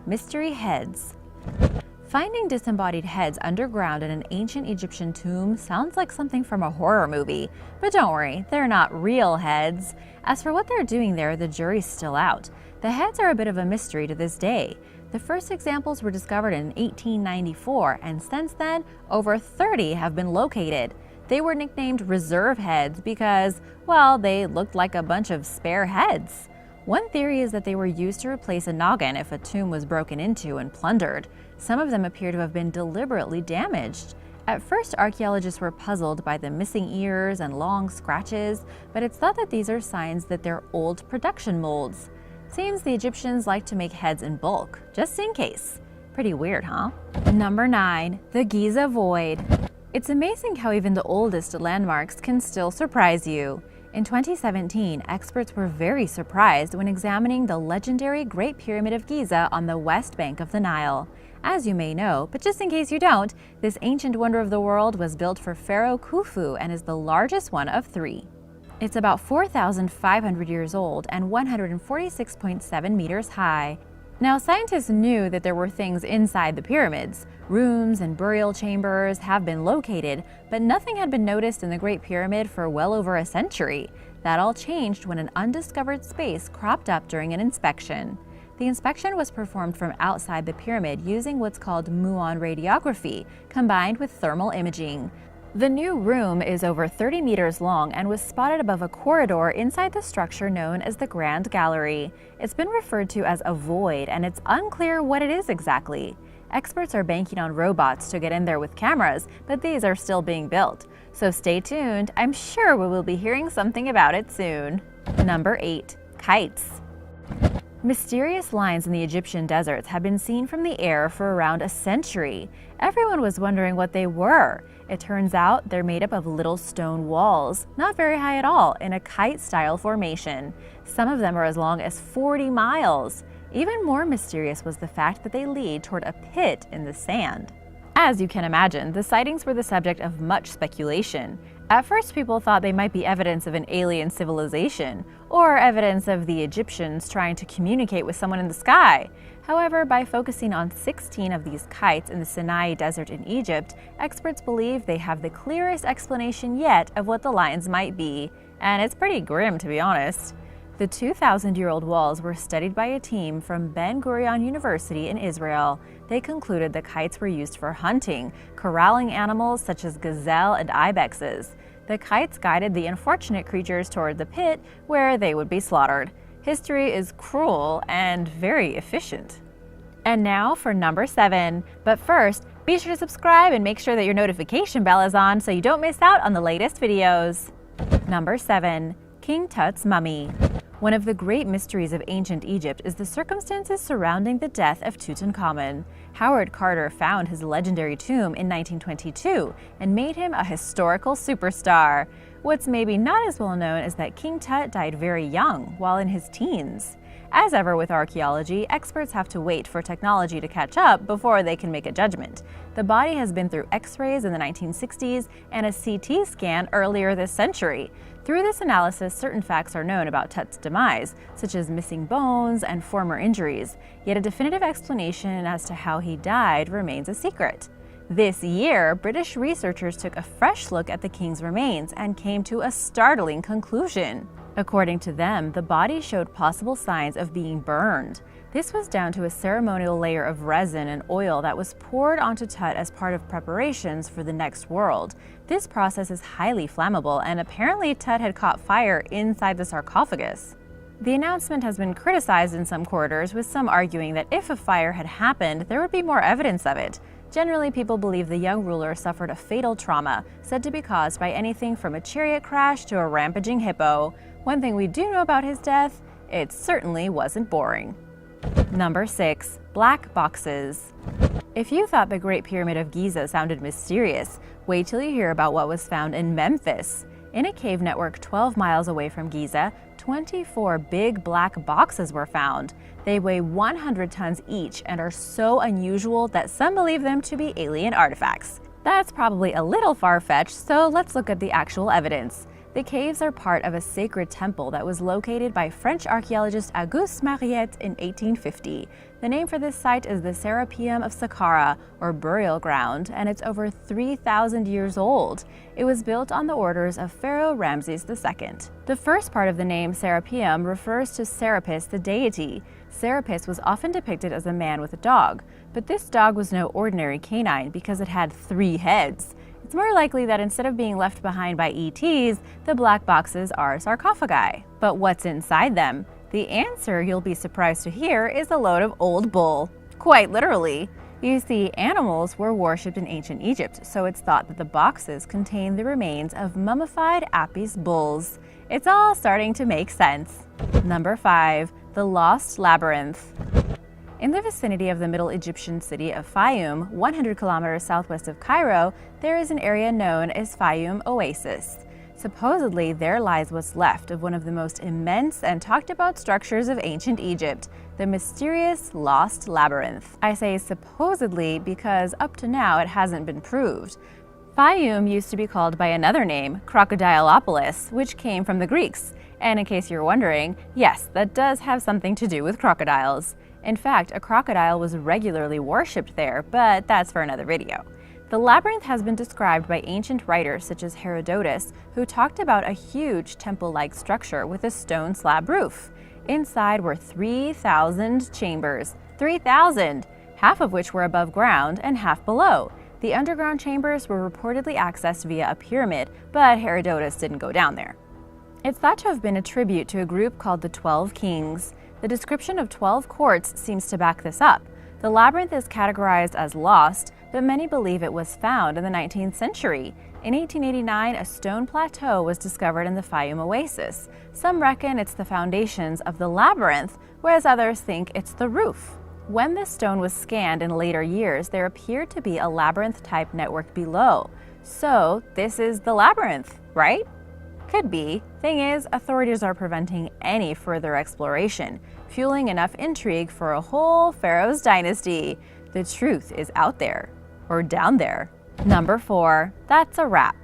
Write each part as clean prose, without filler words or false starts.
Mystery heads. Finding disembodied heads underground in an ancient Egyptian tomb sounds like something from a horror movie, but don't worry, they're not real heads. As for what they're doing there, the jury's still out. The heads are a bit of a mystery to this day. The first examples were discovered in 1894, and since then, over 30 have been located. They were nicknamed reserve heads because, well, they looked like a bunch of spare heads. One theory is that they were used to replace a noggin if a tomb was broken into and plundered. Some of them appear to have been deliberately damaged. At first, archaeologists were puzzled by the missing ears and long scratches, but it's thought that these are signs that they're old production molds. Seems the Egyptians like to make heads in bulk, just in case. Pretty weird, huh? Number 9. The Giza Void. It's amazing how even the oldest landmarks can still surprise you. In 2017, experts were very surprised when examining the legendary Great Pyramid of Giza on the west bank of the Nile. As you may know, but just in case you don't, this ancient wonder of the world was built for Pharaoh Khufu and is the largest one of 3. It's about 4,500 years old and 146.7 meters high. Now, scientists knew that there were things inside the pyramids. Rooms and burial chambers have been located, but nothing had been noticed in the Great Pyramid for well over a century. That all changed when an undiscovered space cropped up during an inspection. The inspection was performed from outside the pyramid using what's called muon radiography, combined with thermal imaging. The new room is over 30 meters long and was spotted above a corridor inside the structure known as the Grand Gallery. It's been referred to as a void, and it's unclear what it is exactly. Experts are banking on robots to get in there with cameras, but these are still being built. So stay tuned, I'm sure we will be hearing something about it soon. Number 8. Kites. Mysterious lines in the Egyptian deserts have been seen from the air for around a century. Everyone was wondering what they were. It turns out they're made up of little stone walls, not very high at all, in a kite-style formation. Some of them are as long as 40 miles. Even more mysterious was the fact that they lead toward a pit in the sand. As you can imagine, the sightings were the subject of much speculation. At first, people thought they might be evidence of an alien civilization, or evidence of the Egyptians trying to communicate with someone in the sky. However, by focusing on 16 of these kites in the Sinai Desert in Egypt, experts believe they have the clearest explanation yet of what the lines might be. And it's pretty grim, to be honest. The 2,000-year-old walls were studied by a team from Ben Gurion University in Israel. They concluded the kites were used for hunting, corralling animals such as gazelle and ibexes. The kites guided the unfortunate creatures toward the pit where they would be slaughtered. History is cruel and very efficient. And now for number 7. But first, be sure to subscribe and make sure that your notification bell is on so you don't miss out on the latest videos. Number 7. King Tut's Mummy. One of the great mysteries of ancient Egypt is the circumstances surrounding the death of Tutankhamun. Howard Carter found his legendary tomb in 1922 and made him a historical superstar. What's maybe not as well known is that King Tut died very young, while in his teens. As ever with archaeology, experts have to wait for technology to catch up before they can make a judgment. The body has been through X-rays in the 1960s and a CT scan earlier this century. Through this analysis, certain facts are known about Tut's demise, such as missing bones and former injuries, yet a definitive explanation as to how he died remains a secret. This year, British researchers took a fresh look at the king's remains and came to a startling conclusion. According to them, the body showed possible signs of being burned. This was down to a ceremonial layer of resin and oil that was poured onto Tut as part of preparations for the next world. This process is highly flammable, and apparently Tut had caught fire inside the sarcophagus. The announcement has been criticized in some quarters, with some arguing that if a fire had happened, there would be more evidence of it. Generally, people believe the young ruler suffered a fatal trauma, said to be caused by anything from a chariot crash to a rampaging hippo. One thing we do know about his death, it certainly wasn't boring. Number 6. Black boxes. If you thought the Great Pyramid of Giza sounded mysterious, wait till you hear about what was found in Memphis. In a cave network 12 miles away from Giza, 24 big black boxes were found. They weigh 100 tons each and are so unusual that some believe them to be alien artifacts. That's probably a little far-fetched, so let's look at the actual evidence. The caves are part of a sacred temple that was located by French archaeologist Auguste Mariette in 1850. The name for this site is the Serapeum of Saqqara, or burial ground, and it's over 3,000 years old. It was built on the orders of Pharaoh Ramses II. The first part of the name Serapeum refers to Serapis, the deity. Serapis was often depicted as a man with a dog, but this dog was no ordinary canine because it had 3 heads. It's more likely that instead of being left behind by ETs, the black boxes are sarcophagi. But what's inside them? The answer, you'll be surprised to hear, is a load of old bull. Quite literally. You see, animals were worshipped in ancient Egypt, so it's thought that the boxes contain the remains of mummified Apis bulls. It's all starting to make sense. Number 5. The Lost Labyrinth. In the vicinity of the Middle Egyptian city of Fayum, 100 kilometers southwest of Cairo, there is an area known as Fayum Oasis. Supposedly, there lies what's left of one of the most immense and talked about structures of ancient Egypt, the mysterious Lost Labyrinth. I say supposedly because up to now it hasn't been proved. Fayum used to be called by another name, Crocodilopolis, which came from the Greeks. And in case you're wondering, yes, that does have something to do with crocodiles. In fact, a crocodile was regularly worshipped there, but that's for another video. The labyrinth has been described by ancient writers such as Herodotus, who talked about a huge temple-like structure with a stone slab roof. Inside were 3,000 chambers. 3,000! Half of which were above ground and half below. The underground chambers were reportedly accessed via a pyramid, but Herodotus didn't go down there. It's thought to have been a tribute to a group called the 12 Kings. The description of 12 courts seems to back this up. The labyrinth is categorized as lost, but many believe it was found in the 19th century. In 1889, a stone plateau was discovered in the Fayum Oasis. Some reckon it's the foundations of the labyrinth, whereas others think it's the roof. When this stone was scanned in later years, there appeared to be a labyrinth-type network below. So, this is the labyrinth, right? Could be. Thing is, authorities are preventing any further exploration, fueling enough intrigue for a whole pharaoh's dynasty. The truth is out there. Or down there. Number 4. That's a wrap.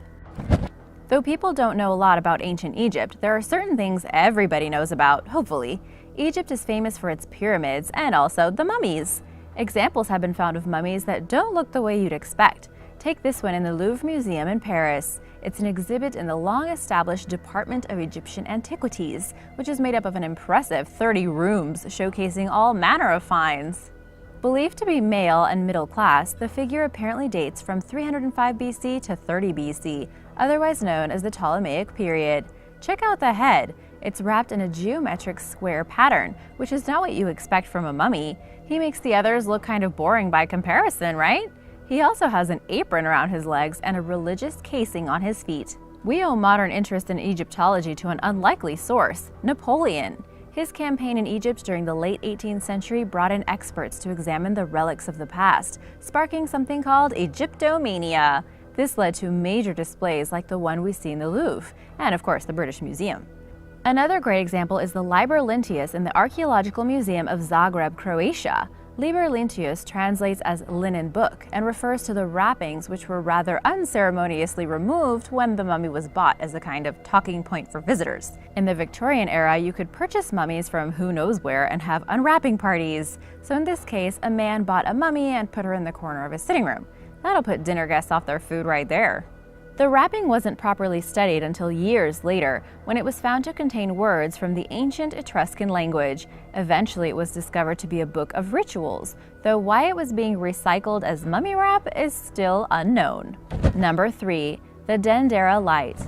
Though people don't know a lot about ancient Egypt, there are certain things everybody knows about, hopefully. Egypt is famous for its pyramids and also the mummies. Examples have been found of mummies that don't look the way you'd expect. Take this one in the Louvre Museum in Paris. It's an exhibit in the long-established Department of Egyptian Antiquities, which is made up of an impressive 30 rooms showcasing all manner of finds. Believed to be male and middle class, the figure apparently dates from 305 BC to 30 BC, otherwise known as the Ptolemaic period. Check out the head. It's wrapped in a geometric square pattern, which is not what you expect from a mummy. He makes the others look kind of boring by comparison, right? He also has an apron around his legs and a religious casing on his feet. We owe modern interest in Egyptology to an unlikely source, Napoleon. His campaign in Egypt during the late 18th century brought in experts to examine the relics of the past, sparking something called Egyptomania. This led to major displays like the one we see in the Louvre, and of course the British Museum. Another great example is the Liber Linteus in the Archaeological Museum of Zagreb, Croatia. Liber Linteus translates as linen book and refers to the wrappings which were rather unceremoniously removed when the mummy was bought as a kind of talking point for visitors. In the Victorian era, you could purchase mummies from who knows where and have unwrapping parties. So in this case, a man bought a mummy and put her in the corner of his sitting room. That'll put dinner guests off their food right there. The wrapping wasn't properly studied until years later, when it was found to contain words from the ancient Etruscan language. Eventually, it was discovered to be a book of rituals, though why it was being recycled as mummy wrap is still unknown. Number 3. The Dendera light.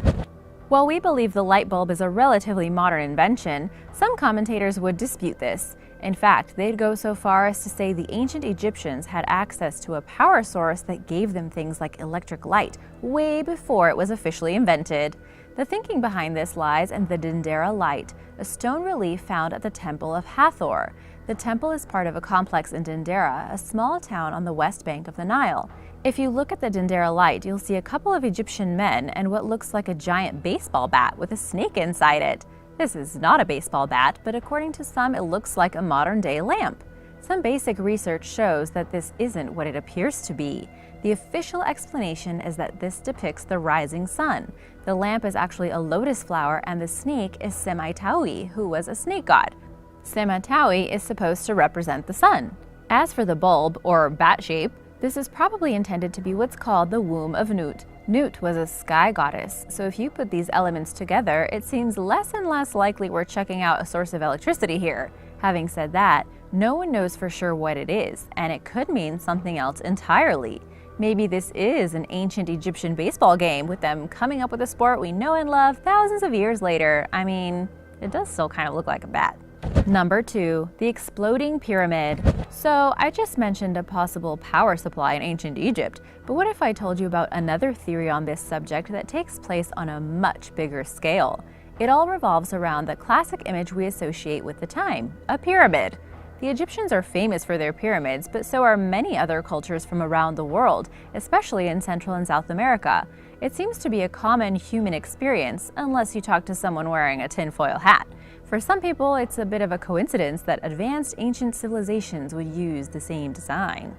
While we believe the light bulb is a relatively modern invention, some commentators would dispute this. In fact, they'd go so far as to say the ancient Egyptians had access to a power source that gave them things like electric light way before it was officially invented. The thinking behind this lies in the Dendera light, a stone relief found at the Temple of Hathor. The temple is part of a complex in Dendera, a small town on the west bank of the Nile. If you look at the Dendera light, you'll see a couple of Egyptian men and what looks like a giant baseball bat with a snake inside it. This is not a baseball bat, but according to some, it looks like a modern-day lamp. Some basic research shows that this isn't what it appears to be. The official explanation is that this depicts the rising sun. The lamp is actually a lotus flower, and the snake is Semaitawi, who was a snake god. Semaitawi is supposed to represent the sun. As for the bulb, or bat shape, this is probably intended to be what's called the womb of Nut. Nut was a sky goddess, so if you put these elements together, it seems less and less likely we're checking out a source of electricity here. Having said that, no one knows for sure what it is, and it could mean something else entirely. Maybe this is an ancient Egyptian baseball game with them coming up with a sport we know and love thousands of years later. I mean, it does still kind of look like a bat. Number 2, the exploding pyramid. So I just mentioned a possible power supply in ancient Egypt, but what if I told you about another theory on this subject that takes place on a much bigger scale? It all revolves around the classic image we associate with the time, a pyramid. The Egyptians are famous for their pyramids, but so are many other cultures from around the world, especially in Central and South America. It seems to be a common human experience, unless you talk to someone wearing a tinfoil hat. For some people, it's a bit of a coincidence that advanced ancient civilizations would use the same design.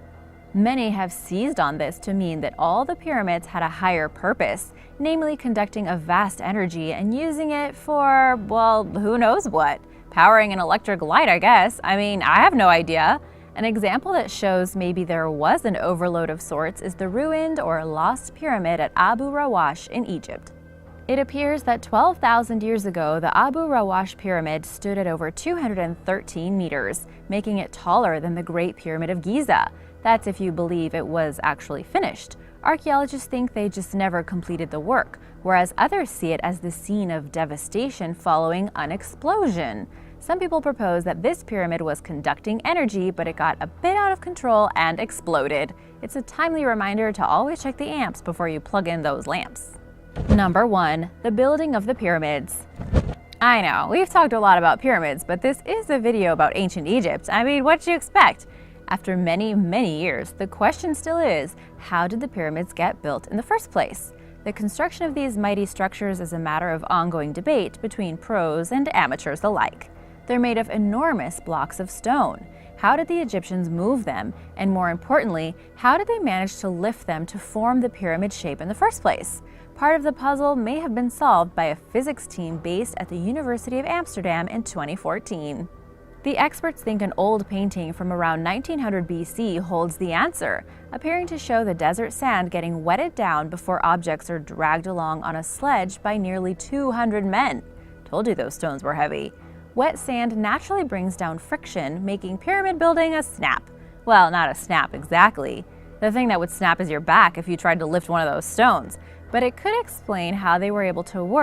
Many have seized on this to mean that all the pyramids had a higher purpose, namely conducting a vast energy and using it for, well, who knows what. Powering an electric light, I guess. I mean, I have no idea. An example that shows maybe there was an overload of sorts is the ruined or lost pyramid at Abu Rawash in Egypt. It appears that 12,000 years ago, the Abu Rawash pyramid stood at over 213 meters, making it taller than the Great Pyramid of Giza. That's if you believe it was actually finished. Archaeologists think they just never completed the work, whereas others see it as the scene of devastation following an explosion. Some people propose that this pyramid was conducting energy, but it got a bit out of control and exploded. It's a timely reminder to always check the amps before you plug in those lamps. Number 1, the building of the pyramids. I know, we've talked a lot about pyramids, but this is a video about ancient Egypt. I mean, what'd you expect? After many, many years, the question still is, how did the pyramids get built in the first place? The construction of these mighty structures is a matter of ongoing debate between pros and amateurs alike. They're made of enormous blocks of stone. How did the Egyptians move them? And more importantly, how did they manage to lift them to form the pyramid shape in the first place? Part of the puzzle may have been solved by a physics team based at the University of Amsterdam in 2014. The experts think an old painting from around 1900 BC holds the answer, appearing to show the desert sand getting wetted down before objects are dragged along on a sledge by nearly 200 men. Told you those stones were heavy. Wet sand naturally brings down friction, making pyramid building a snap. Well, not a snap exactly. The thing that would snap is your back if you tried to lift one of those stones. But it could explain how they were able to work